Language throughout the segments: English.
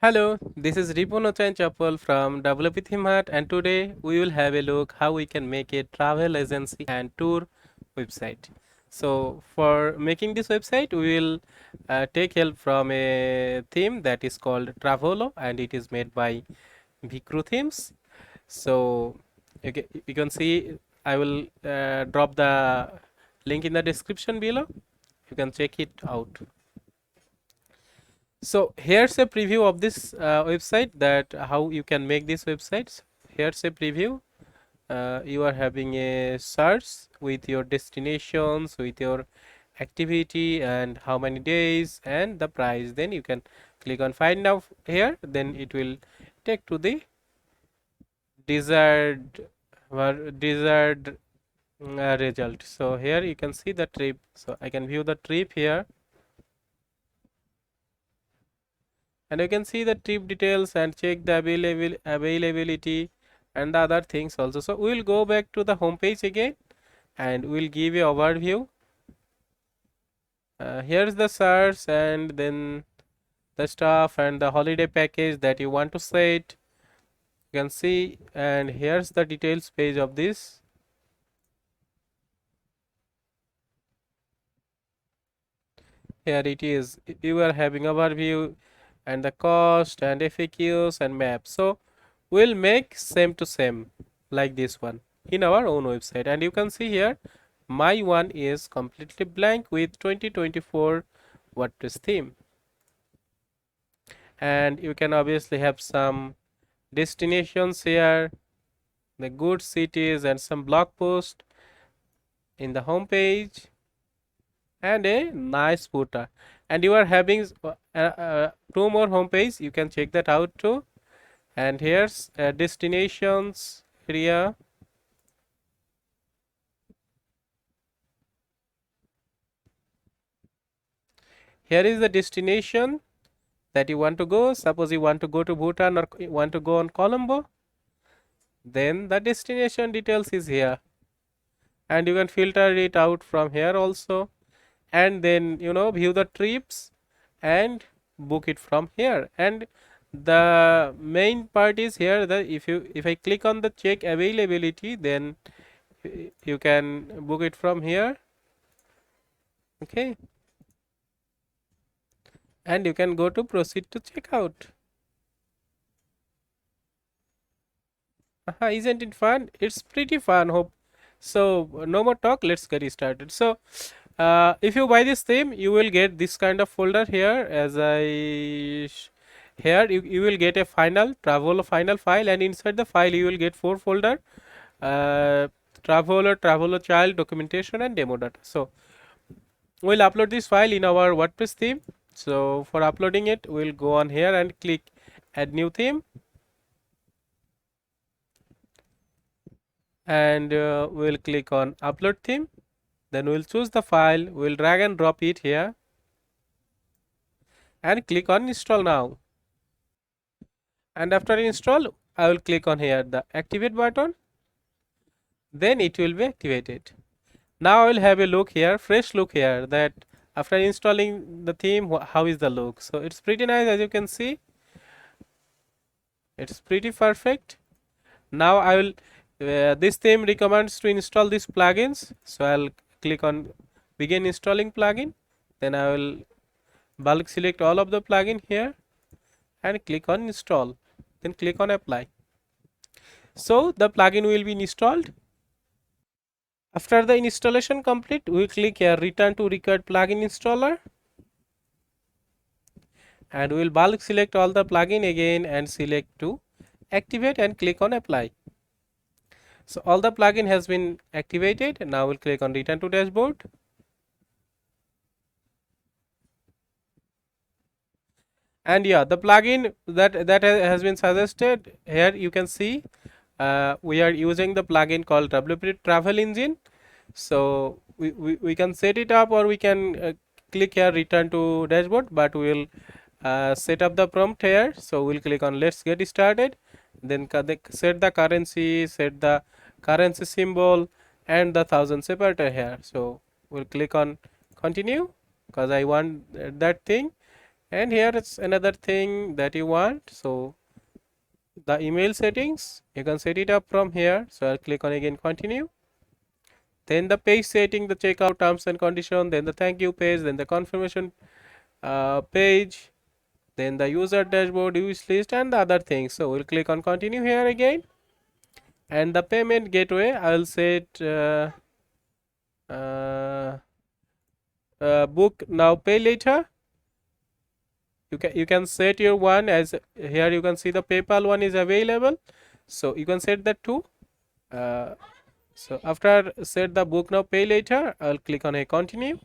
Hello, this is Ripon Chapel from wpthemehat, and today we will have a look how we can make a travel agency and tour website. So for making this website, we will take help from a theme that is called Travolo, and it is made by Vicru Themes. So you can see I will drop the link in the description below. You can check it out. So here's a preview of this website, that how you can make these websites. Here's a preview. You are having a search with your destinations, with your activity and how many days and the price. Then you can click on find now here, then it will take to the desired result. So here you can see the trip, so I can view the trip here, and you can see the trip details and check the availability and the other things also. So we will go back to the home page again and we will give a overview. Here's the search and then the stuff and the holiday package that you want to set, you can see, and here's the details page of this. Here it is, you are having overview and the cost and FAQs and maps. So we'll make same to same like this one in our own website, and you can see here my one is completely blank with 2024 WordPress theme, and you can obviously have some destinations here, the good cities and some blog post in the home page and a nice footer, and you are having two more home page, you can check that out too. And here's destinations area. Here is the destination that you want to go. Suppose you want to go to Bhutan or you want to go on Colombo, then the destination details is here, and you can filter it out from here also, and then view the trips and book it from here. And the main part is here that if I click on the check availability, then you can book it from here. Okay, and you can go to proceed to checkout. Isn't it fun? It's pretty fun. Hope so. No more talk, let's get started. So if you buy this theme, you will get this kind of folder here. As here you will get a final final file, and inside the file you will get 4 folder: Travolo child, documentation and demo data. So we'll upload this file in our WordPress theme. So for uploading it, we'll go on here and click add new theme, and we'll click on upload theme. Then we'll choose the file, we'll drag and drop it here and click on install now. And after install, I will click on here the activate button, then it will be activated. Now I will have a look here, fresh look here, that after installing the theme, how is the look. So it's pretty nice, as you can see, it's pretty perfect. Now I will this theme recommends to install these plugins, so I'll click on begin installing plugin, then I will bulk select all of the plugin here and click on install, then click on apply. So the plugin will be installed. After the installation complete, we click here return to required plugin installer, and we will bulk select all the plugin again and select to activate and click on apply. So all the plugin has been activated. Now we'll click on return to dashboard. And yeah, the plugin that has been suggested here, you can see we are using the plugin called WP Travel Engine. So we can set it up, or we can click here return to dashboard, but we will set up the prompt here. So we'll click on let's get started, then set the currency, set the currency symbol and the 1000 separator here. So we'll click on continue because I want that thing. And here it's another thing that you want. So the email settings, you can set it up from here. So I'll click on again continue. Then the page setting, the checkout terms and condition, then the thank you page, then the confirmation page, then the user dashboard, wish list, and the other things. So we'll click on continue here again. And the payment gateway, I'll set uh, book now, pay later. You can set your one as here. You can see the PayPal one is available, so you can set that too. So after set the book now, pay later, I'll click on a continue,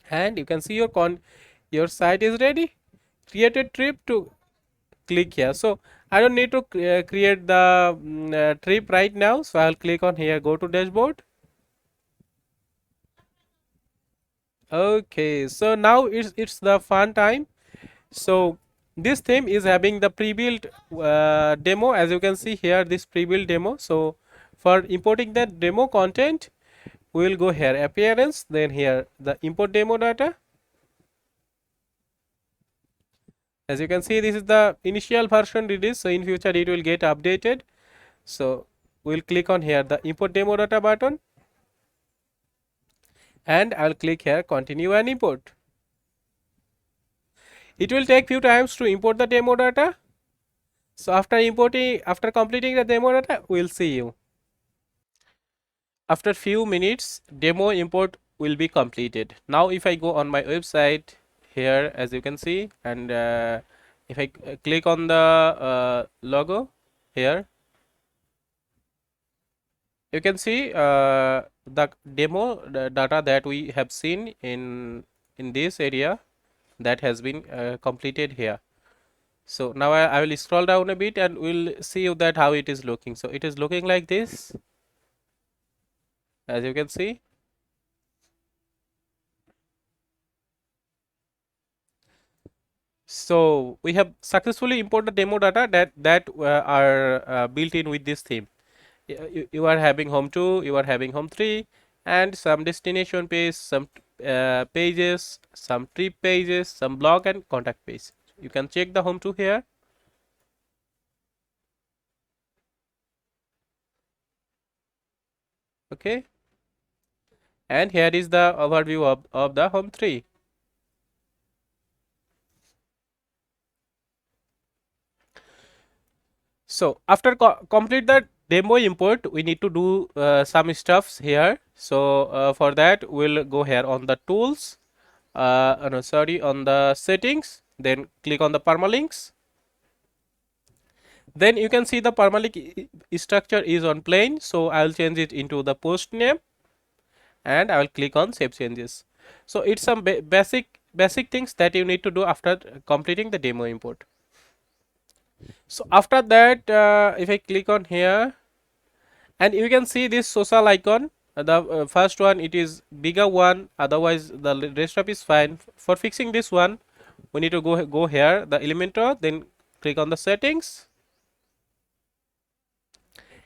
and you can see your site is ready. Create a trip to click here. So I don't need to create the trip right now. So I'll click on here, go to dashboard. Okay, so now it's the fun time. So this theme is having the pre-built demo, as you can see here, this pre-built demo. So for importing that demo content, we will go here appearance, then here the import demo data. As you can see, this is the initial version release, so in future it will get updated. So we'll click on here the import demo data button, and I'll click here continue and import. It will take few times to import the demo data. So after completing the demo data, we'll see you. After few minutes, demo import will be completed. Now if I go on my website here, as you can see, and if I click on the logo here, you can see the demo data that we have seen in this area that has been completed here. So now I will scroll down a bit and we'll see you that how it is looking. So it is looking like this, as you can see. So we have successfully imported demo data that are built in with this theme. You are having home 2, you are having home 3, and some destination page, some pages, some trip pages, some blog and contact page. You can check the home 2 here. Okay, and here is the overview of the home 3. So after complete the demo import, we need to do some stuffs here. So for that, we'll go here on the tools, no, sorry, on the settings, then click on the permalinks. Then you can see the permalink structure is on plain, so I'll change it into the post name, and I will click on save changes. So it's some basic things that you need to do after completing the demo import. So after that, if I click on here, and you can see this social icon, the first one, it is bigger one, otherwise the rest of is fine. For fixing this one, we need to go here, the Elementor, then click on the settings,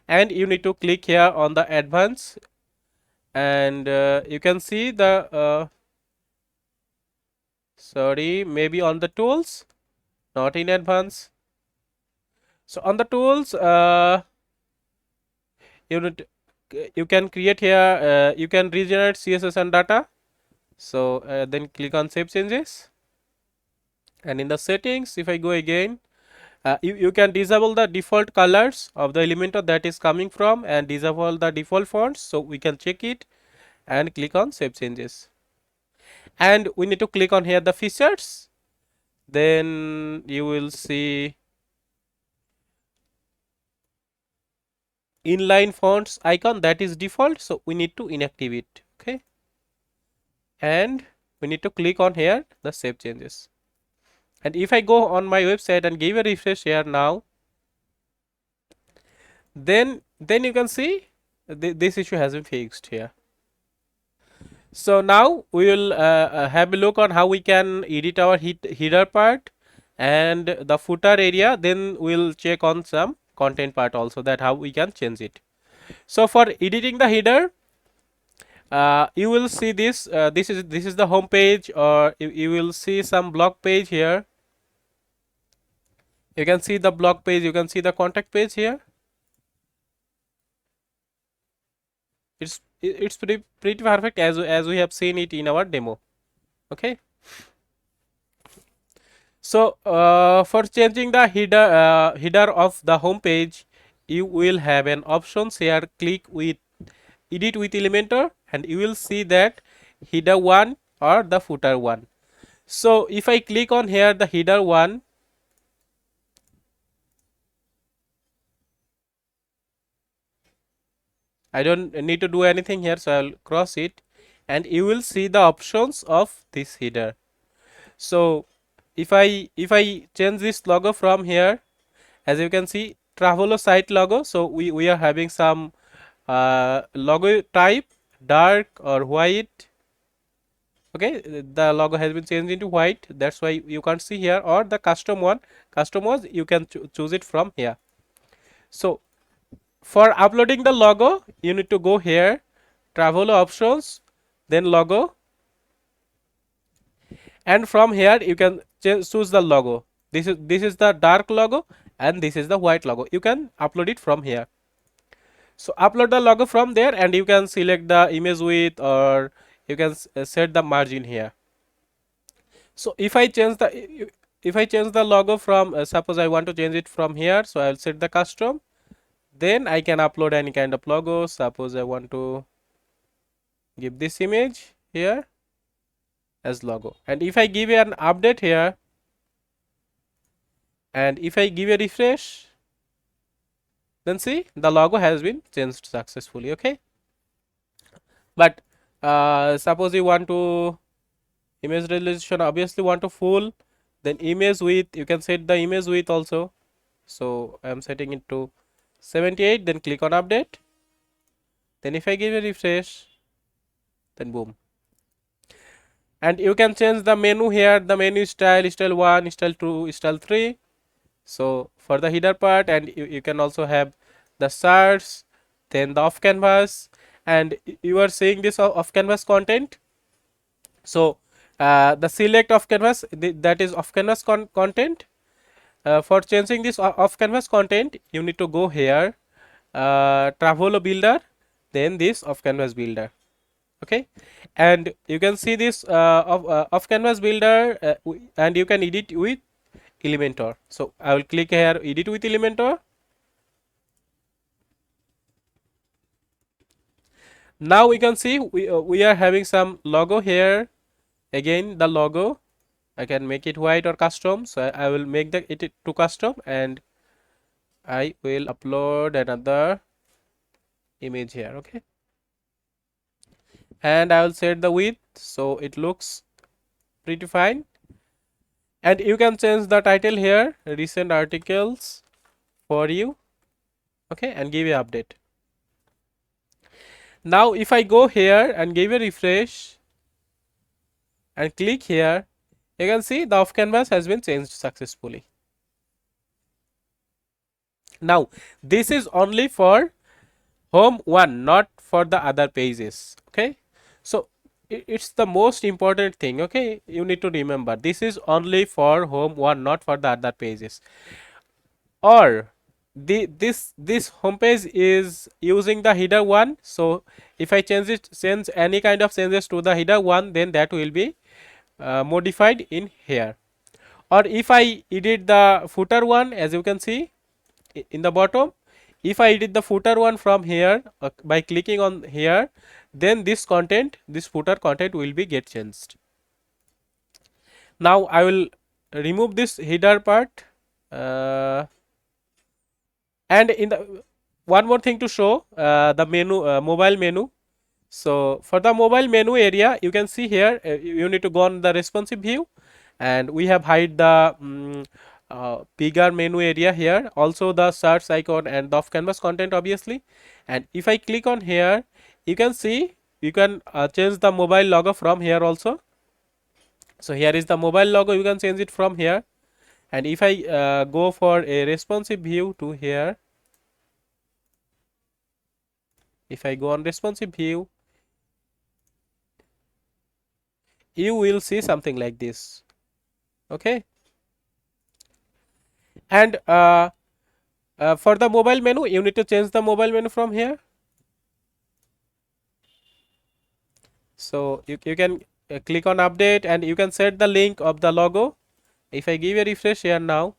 and you need to click here on the advanced, and you can see the sorry, maybe on the tools, not in advanced. So on the tools, you can create here, you can regenerate CSS and data. So then click on save changes, and in the settings, if I go again, you can disable the default colors of the Elementor that is coming from, and disable the default fonts. So we can check it and click on save changes, and we need to click on here the features. Then you will see inline fonts icon that is default, so we need to inactivate it. Okay, and we need to click on here the save changes, and if I go on my website and give a refresh here now, then you can see this issue has been fixed here. So now we will have a look on how we can edit our header part and the footer area. Then we'll check on some content part also, that how we can change it. So for editing the header, you will see this. This is the home page, or you will see some blog page here. You can see the blog page. You can see the contact page here. It's pretty perfect as we have seen it in our demo. Okay. So for changing the header of the home page, you will have an options here. Click with edit with Elementor, and you will see that header 1 or the footer 1. So if I click on here the header 1, I don't need to do anything here, so I'll cross it, and you will see the options of this header. So if I change this logo from here, as you can see, Travolo site logo. So we are having some logo type dark or white. Okay, the logo has been changed into white. That's why you can't see here, or the custom one. Custom was you can choose it from here. So for uploading the logo, you need to go here, Travolo options, then logo, and from here you can choose the logo. This is the dark logo, and this is the white logo. You can upload it from here. So upload the logo from there, and you can select the image width, or you can set the margin here. So if I change the logo from suppose I want to change it from here, so I'll set the custom. Then I can upload any kind of logo. Suppose I want to give this image here as logo, and if I give an update here, and if I give a refresh, then see the logo has been changed successfully. Okay, but suppose you want to image resolution, obviously want to full, then image width, you can set the image width also. So I am setting it to 78, then click on update. Then if I give a refresh, then boom. And you can change the menu here, the menu style, style 1, style 2, style 3. So for the header part, and you can also have the search, then the off canvas, and you are seeing this off canvas content. So the select off canvas, that is off canvas content. For changing this off canvas content, you need to go here, Travolo builder, then this off canvas builder. Okay, and you can see this off canvas builder, and you can edit with Elementor. So I will click here, edit with Elementor. Now we can see we are having some logo here. Again the logo, I can make it white or custom. So I will make it to custom, and I will upload another image here. Okay, and I will set the width so it looks pretty fine. And you can change the title here, recent articles for you. Okay, and give a update. Now if I go here and give a refresh and click here, you can see the off canvas has been changed successfully. Now this is only for home 1, not for the other pages. Okay, so it's the most important thing. Okay, you need to remember this is only for home 1, not for the other pages. Or this homepage is using the header 1. So if I change any kind of changes to the header 1, then that will be modified in here. Or if I edit the footer 1, as you can see in the bottom, if I edit the footer 1 from here by clicking on here, then this footer content will be get changed. Now I will remove this header part, and in the one more thing to show, the menu, mobile menu. So for the mobile menu area, you can see here, you need to go on the responsive view, and we have hide the bigger menu area here, also the search icon and the off canvas content obviously. And if I click on here, you can see you can change the mobile logo from here also. So here is the mobile logo, you can change it from here. And if I go for a responsive view to here, if I go on responsive view, you will see something like this. Okay, and for the mobile menu, you need to change the mobile menu from here. So you can click on update and you can set the link of the logo. If I give a refresh here now,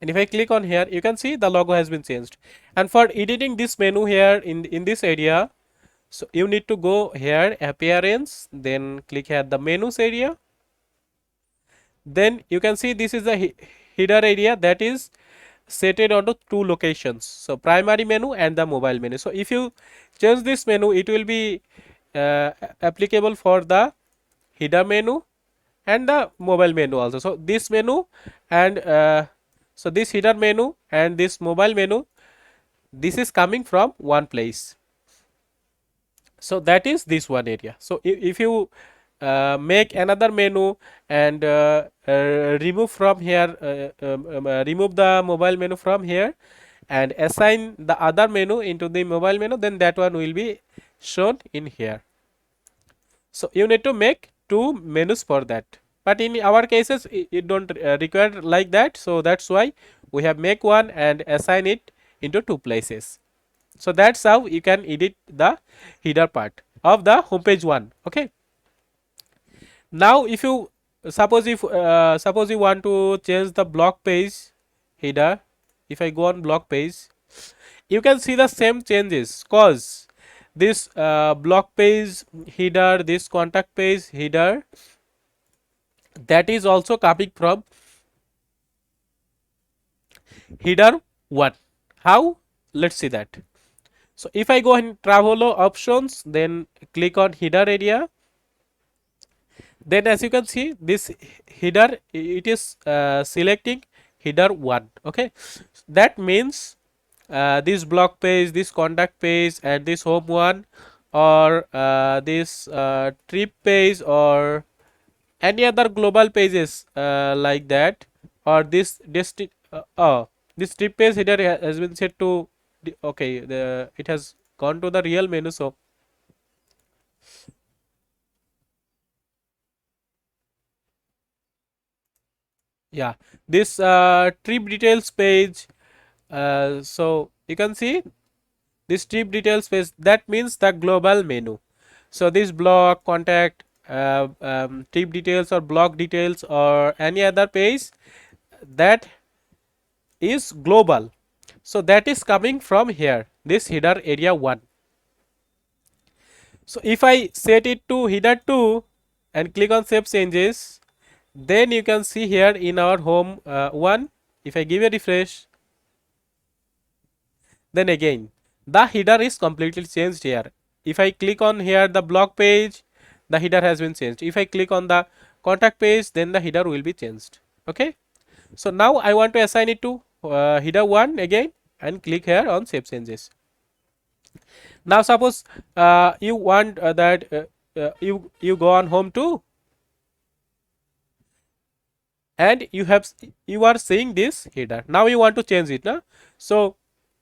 and if I click on here, you can see the logo has been changed. And for editing this menu here in this area, so you need to go here appearance, then click here the menus area. Then you can see this is the header area that is set it onto two locations, so primary menu and the mobile menu. So if you change this menu, it will be applicable for the header menu and the mobile menu also. So this menu and so this header menu and this mobile menu, this is coming from one place. So that is this one area. So if you make another menu and remove from here, remove the mobile menu from here and assign the other menu into the mobile menu, then that one will be shown in here. So you need to make two menus for that, but in our cases it don't require like that. So that's why we have make one and assign it into two places. So that's how you can edit the header part of the homepage one. Okay, now if you suppose you want to change the blog page header, if I go on blog page, you can see the same changes, cause this blog page header, this contact page header, that is also coming from header 1. How? Let's see that. So if I go in Travolo options, then click on header area, then as you can see this header, it is selecting header 1. Okay, that means this blog page, this contact page and this home one, or this trip page, or any other global pages like that, or this this trip page header has been set to okay, it has gone to the real menu. So yeah, this trip details page, so you can see this trip details page, that means the global menu. So this blog, contact, trip details or blog details or any other page, that is global. So that is coming from here, this header area 1. So if I set it to header 2 and click on save changes, then you can see here in our home 1, if I give a refresh, then again the header is completely changed here. If I click on here the blog page, the header has been changed. If I click on the contact page, then the header will be changed. Okay, so now I want to assign it to header 1 again and click here on save changes. Now suppose you want that you go on home 2 and you are seeing this header. Now you want to change it, na? So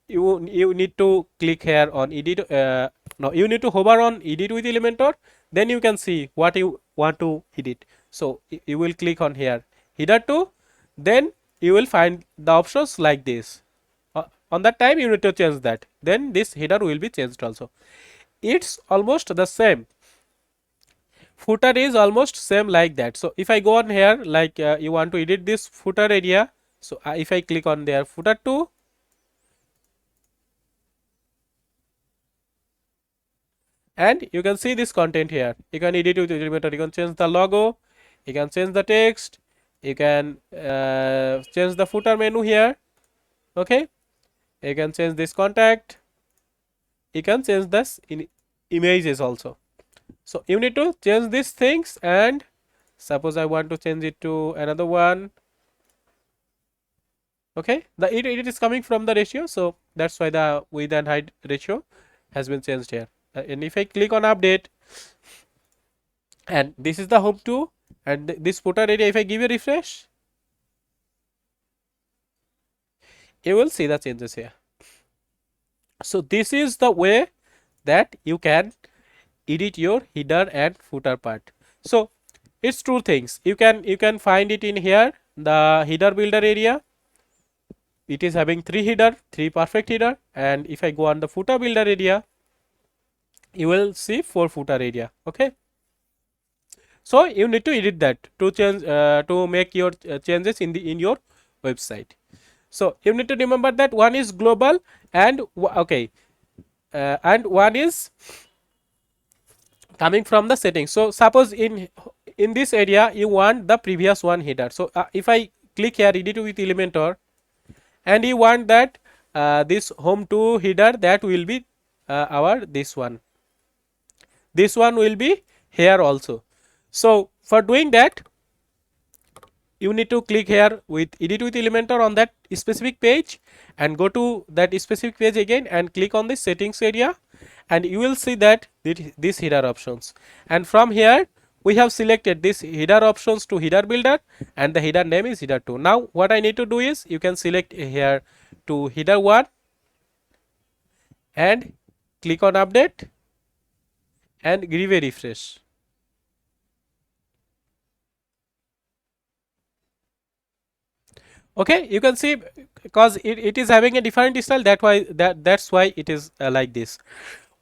you need to click here on edit. No, you need to hover on edit with Elementor. Then you can see what you want to edit. So you will click on here header 2. Then you will find the options like this. On that time you need to change that. Then this header will be changed also. It's almost the same. Footer is almost same like that. So if I go on here, like you want to edit this footer area, so if I click on there footer 2, and you can see this content here. You can edit with Elementor. You can change the logo, you can change the text, you can change the footer menu here. Okay, you can change this contact, you can change this in images also. So you need to change these things, and suppose I want to change it to another one. Okay, the it is coming from the ratio, so that's why the width and height ratio has been changed here. And if I click on update, and this is the home 2 and this footer area, if I give a refresh, you will see the changes here. So this is the way that you can edit your header and footer part. So it's two things. You can find it in here, the header builder area. It is having 3 header, 3 perfect header, and if I go on the footer builder area, you will see 4 footer area. Okay. So you need to edit that to change to make your changes in your website. So you need to remember that one is global and okay, and one is coming from the settings. So suppose in this area you want the previous one header. So if I click here edit with Elementor, and you want that this home to header, that will be our this one. This one will be here also. So for doing that, you need to click here with edit with Elementor on that specific page and go to that specific page again and click on the settings area, and you will see that this header options, and from here we have selected this header options to header builder, and the header name is header 2. Now what I need to do is you can select here to header 1 and click on update and give a refresh. Okay, you can see because it is having a different style, that's why it is like this.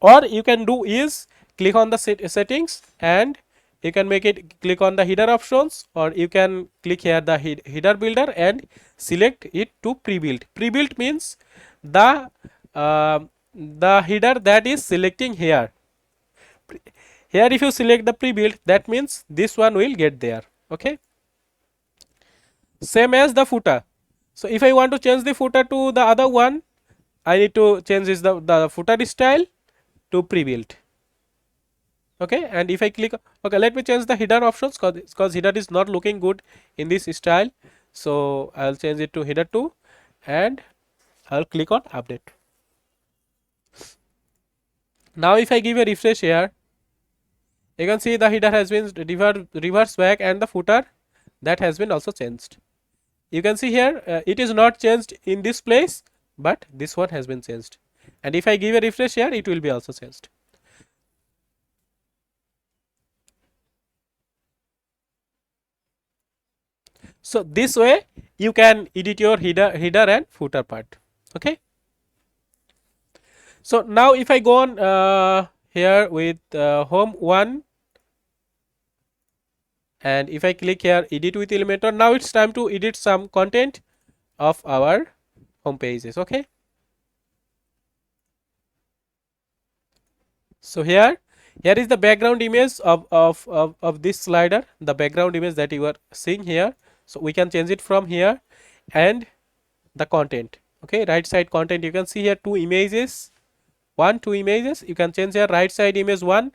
Or you can do is click on the settings and you can make it click on the header options, or you can click here the header builder and select it to pre-built. Pre-built means the header that is selecting here. Here if you select the pre-built, that means this one will get there. Okay, same as the footer. So if I want to change the footer to the other one, I need to change this the footer style to pre-built. Okay, and if I click, okay, let me change the header options because header is not looking good in this style. So I'll change it to header 2 and I'll click on update. Now if I give a refresh here, you can see the header has been reverse back and the footer that has been also changed. You can see here it is not changed in this place, but this one has been changed, and if I give a refresh here, it will be also changed. So this way you can edit your header and footer part. Okay. So now if I go on here with home 1 and if I click here edit with Elementor, now it's time to edit some content of our home pages. Okay. So here is the background image of this slider, the background image that you are seeing here. So we can change it from here, and the content. Okay, right side content, you can see here 2 images, 2 images. You can change here right side image 1,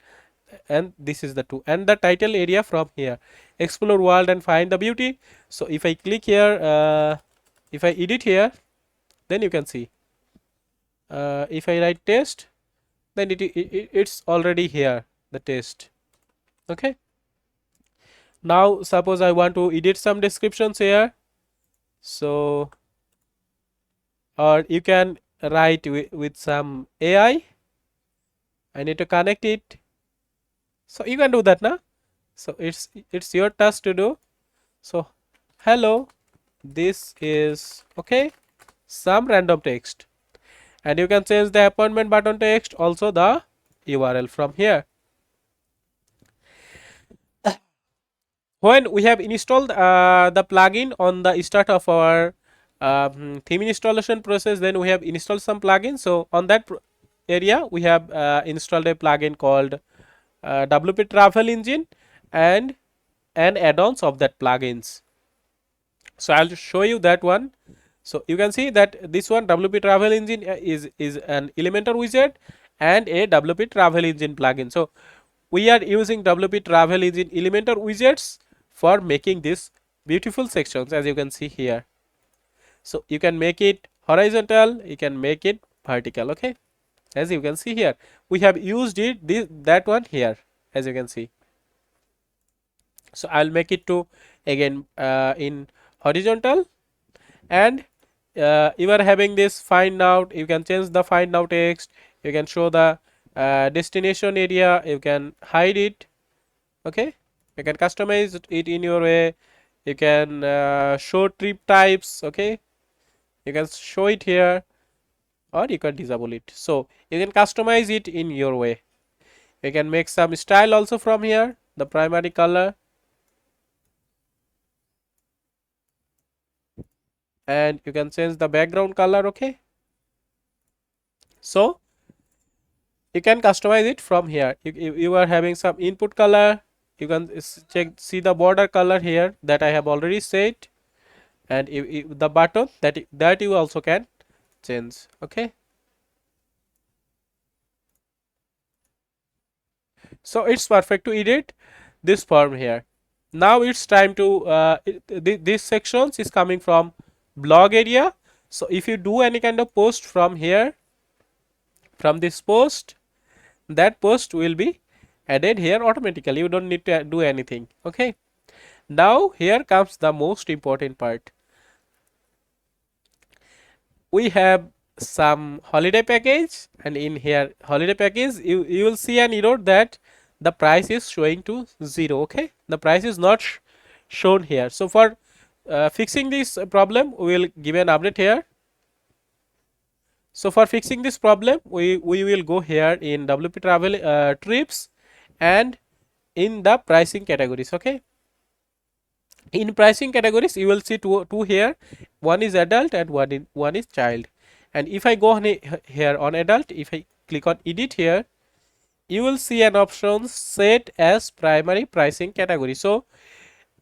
and this is the 2, and the title area from here, explore world and find the beauty. So if I click here, if I edit here, then you can see if I write test, then it's already here, the test. Okay, now suppose I want to edit some descriptions here, so or you can write with some AI. I need to connect it, so you can do that now. So it's your task to do. So hello, this is okay, some random text, and you can change the appointment button text, also the URL from here. When we have installed the plugin on the start of our theme installation process, then we have installed some plugins. So on that area we have installed a plugin called WP Travel Engine and add-ons of that plugins. So I'll show you that one. So you can see that this one WP Travel Engine is an Elementor widget and a WP Travel Engine plugin. So we are using WP Travel Engine Elementor widgets for making this beautiful sections, as you can see here. So you can make it horizontal, you can make it vertical. Okay, as you can see here, we have used that one here, as you can see. So I'll make it to again in horizontal, and you are having this find now. You can change the find now text, you can show the destination area, you can hide it. Okay, you can customize it in your way. You can show trip types. Okay, you can show it here, or you can disable it. So you can customize it in your way. You can make some style also from here, the primary color, and you can change the background color. Okay, so you can customize it from here. You are having some input color, you can check, see the border color here that I have already set, and the button that you also can change. Okay, so it's perfect to edit this form here. Now it's time to this sections is coming from blog area. So if you do any kind of post from here, from this post, that post will be added here automatically. You don't need to do anything. Okay, now here comes the most important part. We have some holiday package, and in here holiday package, you will see an error that the price is showing to 0. Okay, the price is not shown here. So for fixing this problem, we will give an update here. So for fixing this problem, we will go here in WP travel trips, and in the pricing categories. Okay, in pricing categories you will see two here, one is adult and one is child. And if I go on here on adult, if I click on edit here, you will see an option set as primary pricing category. So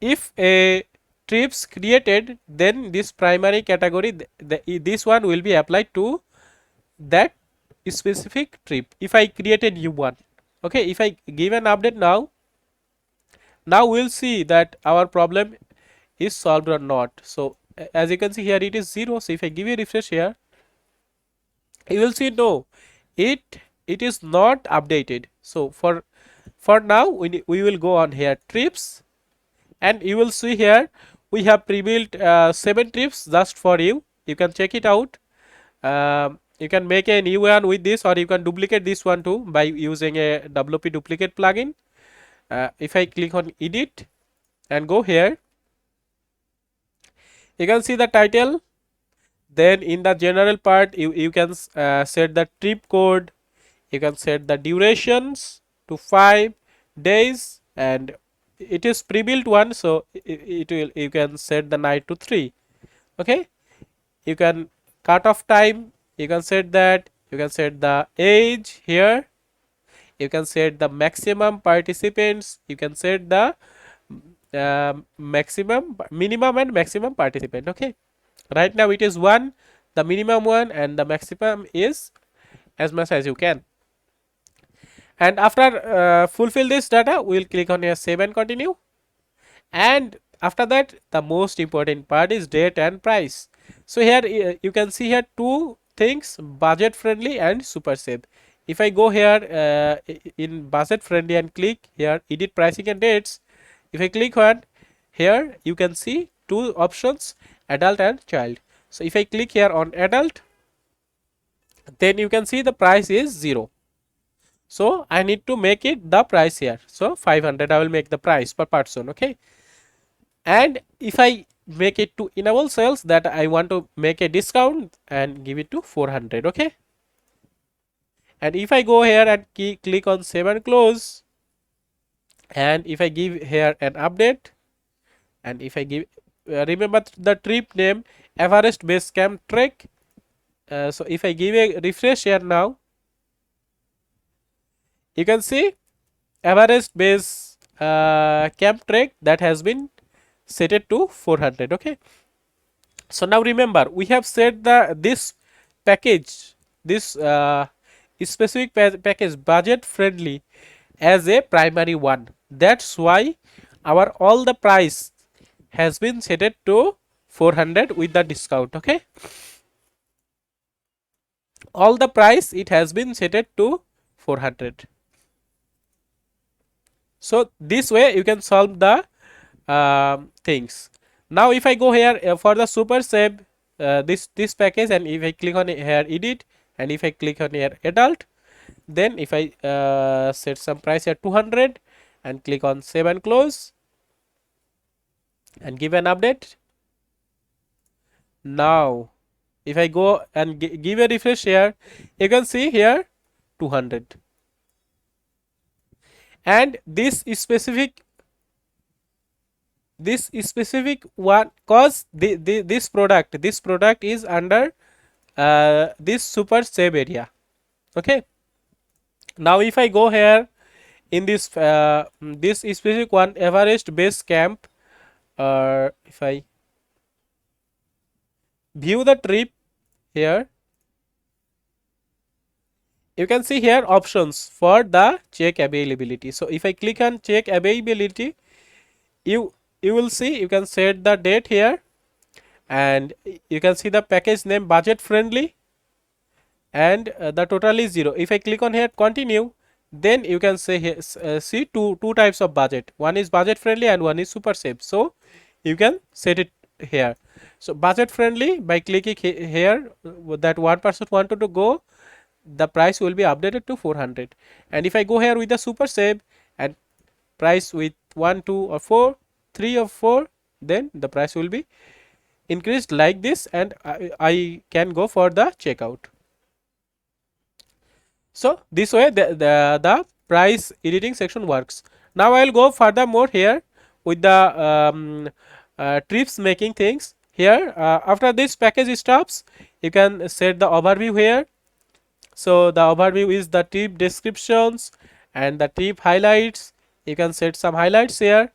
if a trips created, then this primary category, this one will be applied to that specific trip if I create a new one. Okay, if I give an update now we'll see that our problem is solved or not. So as you can see here, it is 0. So if I give a refresh here, you will see no, it is not updated. So for now we will go on here trips, and you will see here we have pre-built 7 trips just for you. You can check it out. You can make a new one with this, or you can duplicate this one too by using a WP duplicate plugin. If I click on edit and go here, you can see the title. Then in the general part, you can set the trip code, you can set the durations to 5 days, and it is pre-built one, so it will, you can set the night to 3. Okay, you can cut off time, you can set that, you can set the age here, you can set the maximum participants, you can set the minimum and maximum participant. Okay, right now it is 1, the minimum 1, and the maximum is as much as you can. And after fulfill this data, we will click on here save and continue. And after that, the most important part is date and price. So here you can see here two things, budget friendly and super save. If I go here in budget friendly and click here edit pricing and dates, if I click on here, you can see two options, adult and child. So if I click here on adult, then you can see the price is 0. So I need to make it the price here. So 500 I will make the price per person. Okay, and if I make it to enable sales, that I want to make a discount and give it to 400. Okay, and if I go here and click on save and close, and if I give here an update, and if I give remember the trip name Everest Base Camp Trek. So if I give a refresh here now, you can see Everest Base Camp Trek that has been set it to 400. Okay, so now remember we have set this package, this specific package budget friendly as a primary one. That's why our all the price has been set it to 400 with the discount. Okay, all the price it has been set it to 400. So this way you can solve the things. Now if I go here for the super save this package, and if I click on here edit, and if I click on here adult, Then if I set some price at 200 and click on save and close and give an update. Now if I go and give a refresh here, you can see here 200, and this specific one, cause this product is under this super save area. Okay, now if I go here in this this specific one, Everest base camp, or if I view the trip here, you can see here options for the check availability. So if I click on check availability, you will see you can set the date here, and you can see the package name budget friendly, and the total is 0. If I click on here continue, then you can say here, see two types of budget. One is budget friendly and one is super safe. So you can set it here. So budget friendly, by clicking here, that one person wanted to go, the price will be updated to 400. And if I go here with the super save and price with 1, 2 or 4, 3 or 4, then the price will be increased like this, and I can go for the checkout. So this way the price editing section works. Now I will go furthermore here with the trips making things. Here after this package stops, you can set the overview here. So the overview is the trip descriptions and the trip highlights. You can set some highlights here,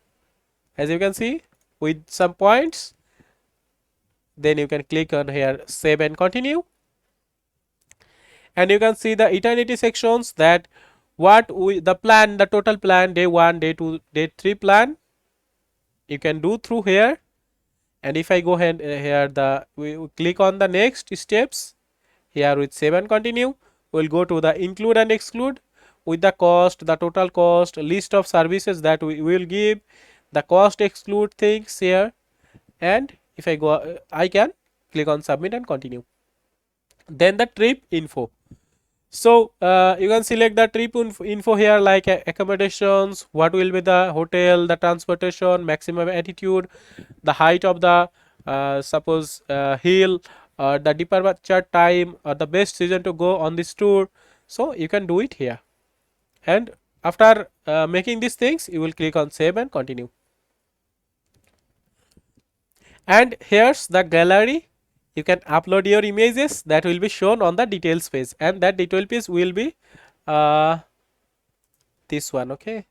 as you can see, with some points. Then you can click on here save and continue, and you can see the eternity sections, that what the total plan, day 1, day 2, day 3 plan you can do through here. And if I go ahead here, we click on the next steps here with save and continue, we'll go to the include and exclude with the cost, the total cost, list of services that we will give, the cost exclude things here. And if I go, I can click on submit and continue. Then the trip info. So you can select the trip info here, like accommodations, what will be the hotel, the transportation, maximum altitude, the height of the suppose hill, or the departure time, or the best season to go on this tour. So you can do it here, and after making these things, you will click on save and continue. And here's the gallery. You can upload your images that will be shown on the details page, and that detail page will be this one. Okay,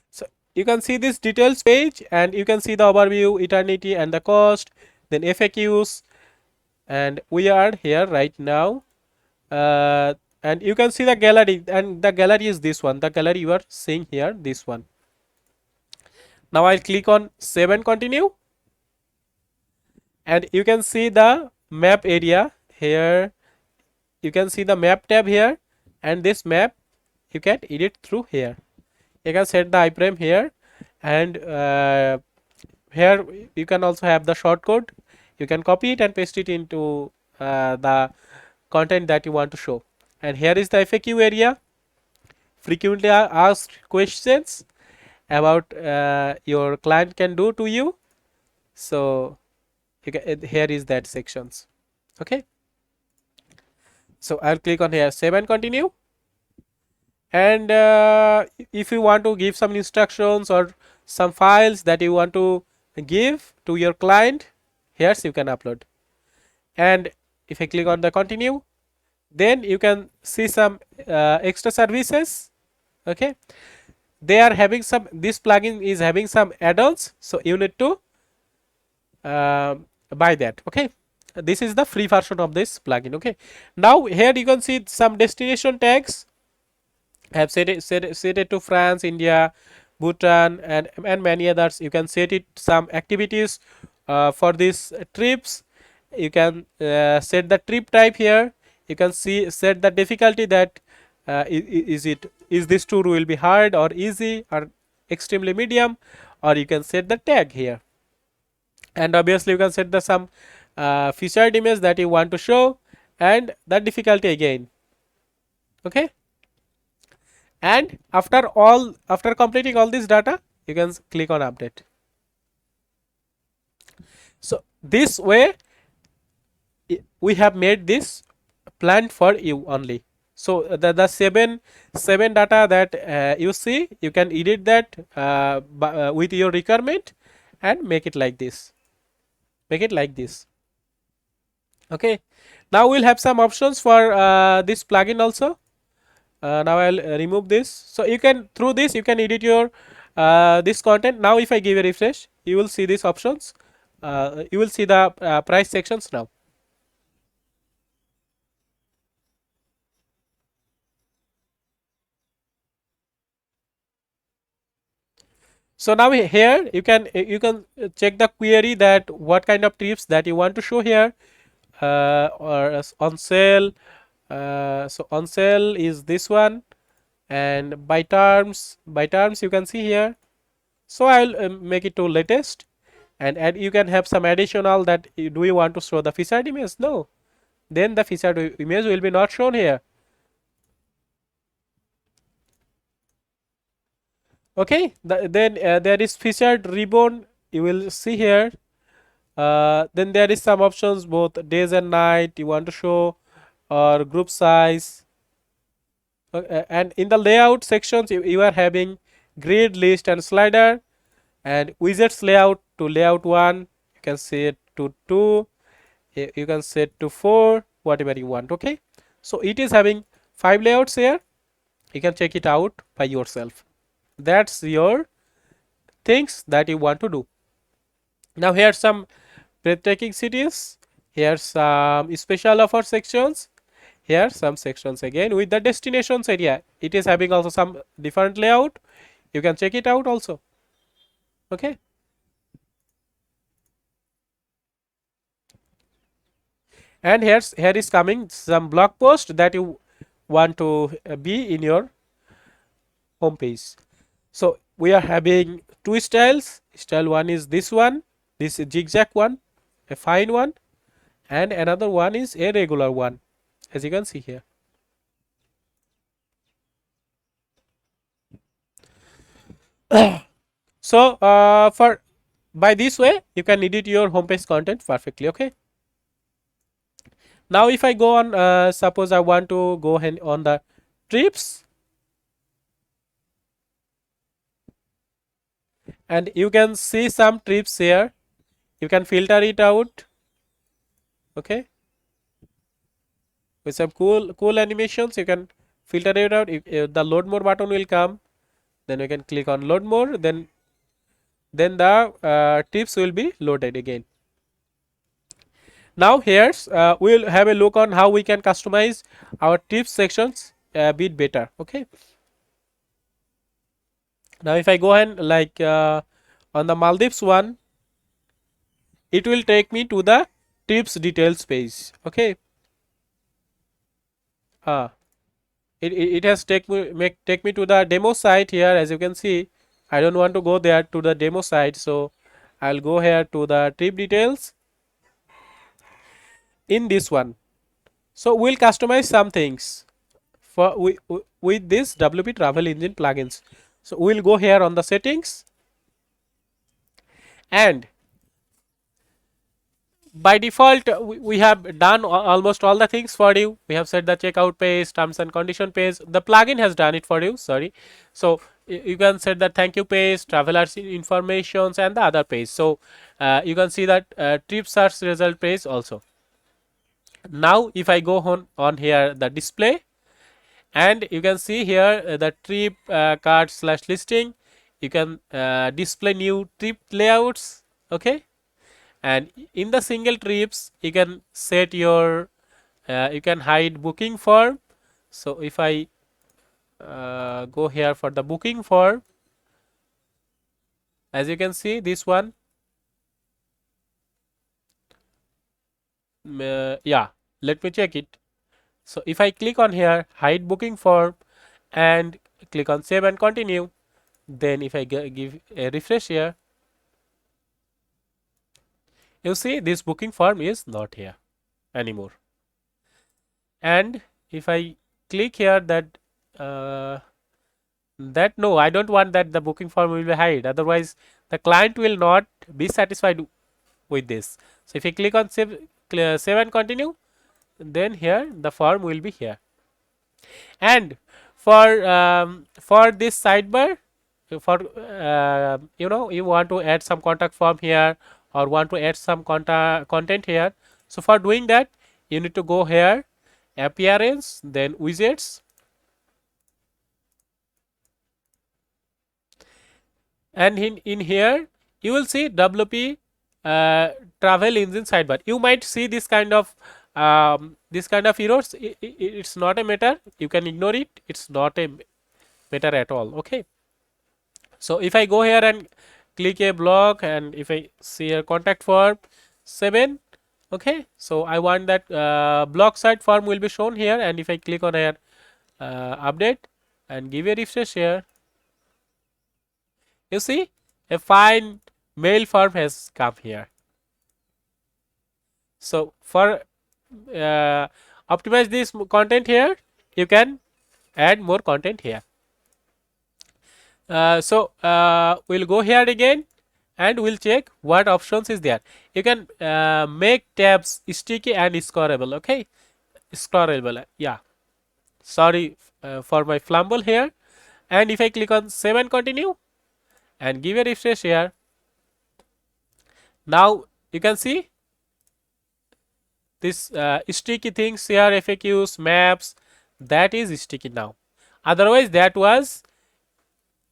so you can see this details page, and you can see the overview, eternity, and the cost, then FAQs, and we are here right now. And you can see the gallery, and the gallery is this one, the gallery you are seeing here, this one. Now I'll click on save and continue, and you can see the map area here. You can see the map tab here, and this map you can edit through here. You can set the iframe here, and here you can also have the shortcode. You can copy it and paste it into the content that you want to show. And here is the FAQ area, frequently asked questions about your client can do to you. So you can, here is that sections. Okay, so I'll click on here save and continue. And if you want to give some instructions or some files that you want to give to your client, here you can upload. And if I click on the continue, then you can see some extra services. Okay, they are having some, this plugin is having some add-ons, so you need to buy that. Okay, this is the free version of this plugin. Okay, now here you can see some destination tags. I have set it to France, India, Bhutan, and many others. You can set it some activities for these trips. You can set the trip type here. You can set the difficulty, that is this tour will be hard or easy or extremely medium, or you can set the tag here. And obviously you can set the some featured image that you want to show, and the difficulty again. Okay, and after completing all this data, you can click on update. So this way we have made this planned for you only. So the seven data that you see, you can edit that with your requirement and make it like this. Make it like this. Okay. Now we'll have some options for this plugin also. Now I'll remove this. So you can, through this you can edit your this content. Now if I give a refresh, you will see these options. You will see the price sections now. So now here you can check the query that what kind of trips that you want to show here, or on sale. So on sale is this one, and by terms you can see here. So I'll make it to latest, and you can have some additional that do you want to show the featured image? No, then the featured image will be not shown here. Okay, then there is featured ribbon, you will see here. Then there is some options, both days and night you want to show, or group size. And in the layout sections you are having grid, list and slider, and widgets layout to layout 1, you can set to 2, you can set to 4, whatever you want. Okay, so it is having 5 layouts here. You can check it out by yourself. That's your things that you want to do. Now here are some breathtaking cities, here some special offer sections, here some sections again with the destinations area. It is having also some different layout, you can check it out also. Okay, and here is coming some blog post that you want to be in your home page. So we are having two styles. Style 1 is this one, this zigzag one, a fine one, and another one is a regular one, as you can see here. So for by this way you can edit your homepage content perfectly. Okay, now if I go on, suppose I want to go ahead on the trips, and you can see some trips here, you can filter it out. Okay, with some cool animations you can filter it out. If the load more button will come, then we can click on load more, then the tips will be loaded again. Now here's we'll have a look on how we can customize our tips sections a bit better. Okay, now if I go ahead like on the Maldives one, it will take me to the tips details page. Okay, it has take me to the demo site here. As you can see, I don't want to go there to the demo site, so I'll go here to the trip details in this one. So we'll customize some things for with this WP travel engine plugins. So we'll go here on the settings, and by default we have done almost all the things for you. We have set the checkout page, terms and condition page. The plugin has done it for you, sorry. So you can set the thank you page, travelers informations and the other page. So you can see that trip search result page also. Now if I go on here the display, and you can see here the trip card slash listing, you can display new trip layouts. Okay, and in the single trips you can set your you can hide booking form. So if I go here for the booking form, as you can see this one, yeah, let me check it. So if I click on here hide booking form and click on save and continue, then if I give a refresh here, You see this booking form is not here anymore. And if I click here that no, I don't want that the booking form will be hide, otherwise the client will not be satisfied with this. So if I click on save and continue, then here the form will be here. And for this sidebar, for you want to add some contact form here or want to add some content here. So for doing that, you need to go here, appearance, then widgets, and in here you will see WP travel engine sidebar. You might see this kind of errors. It's not a matter, you can ignore it, it's not a matter at all. Okay, so if I go here and click a block, and if I see a contact form 7, okay, so I want that block side form will be shown here, and if I click on here update and give a refresh here, you see a fine mail form has come here. So for optimize this content here, you can add more content here. We'll go here again and we'll check what options is there. You can make tabs sticky and scrollable. Okay, scrollable. Yeah, sorry for my fumble here. And if I click on save and continue and give a refresh here, now you can see this sticky things here, FAQs, maps, that is sticky now. Otherwise that was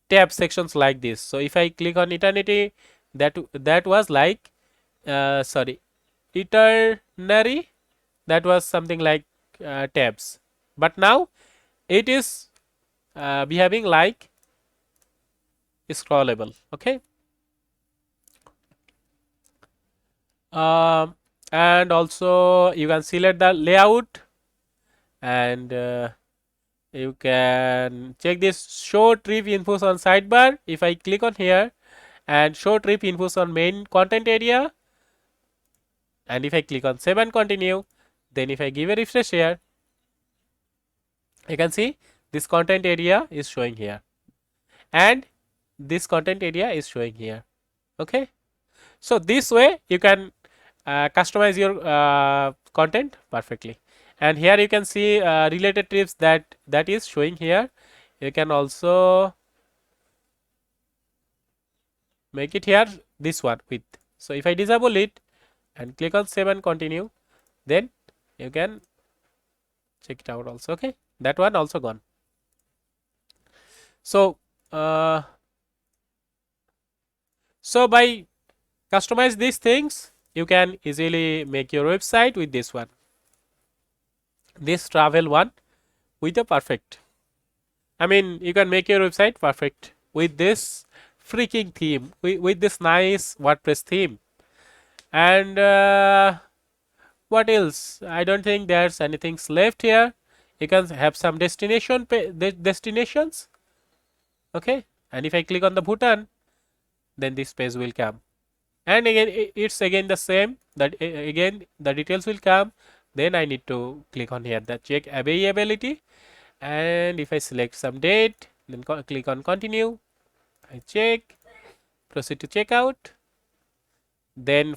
tab sections like this. So if I click on eternity, that was like eternary, that was something like tabs, but now it is behaving like scrollable. Okay, and also you can select the layout, and you can check this show trip infos on sidebar. If I click on here and show trip infos on main content area, and if I click on save and continue, then if I give a refresh here, you can see this content area is showing here and this content area is showing here. Okay, so this way you can customize your content perfectly. And here you can see related trips that is showing here. You can also make it here this one with. So if I disable it and click on save and continue, then you can check it out also. Okay, that one also gone. So so by customize these things, you can easily make your website with this one, this travel one, with a perfect. I mean, you can make your website perfect with this freaking theme, with this nice WordPress theme. And what else? I don't think there's anything left here. You can have some destinations. Okay, and if I click on the button, then this page will come. And again, it's again the same, that again the details will come. Then I need to click on here the check availability, and if I select some date, then click on continue, I check, proceed to checkout, then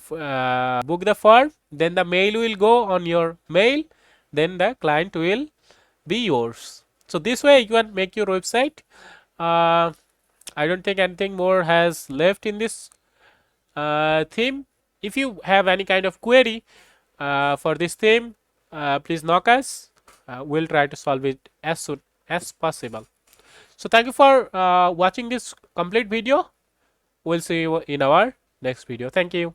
book the form, then the mail will go on your mail, then the client will be yours. So this way you can make your website. I don't think anything more has left in this theme. If you have any kind of query for this theme, please knock us. We'll try to solve it as soon as possible. So thank you for watching this complete video. We'll see you in our next video. Thank you.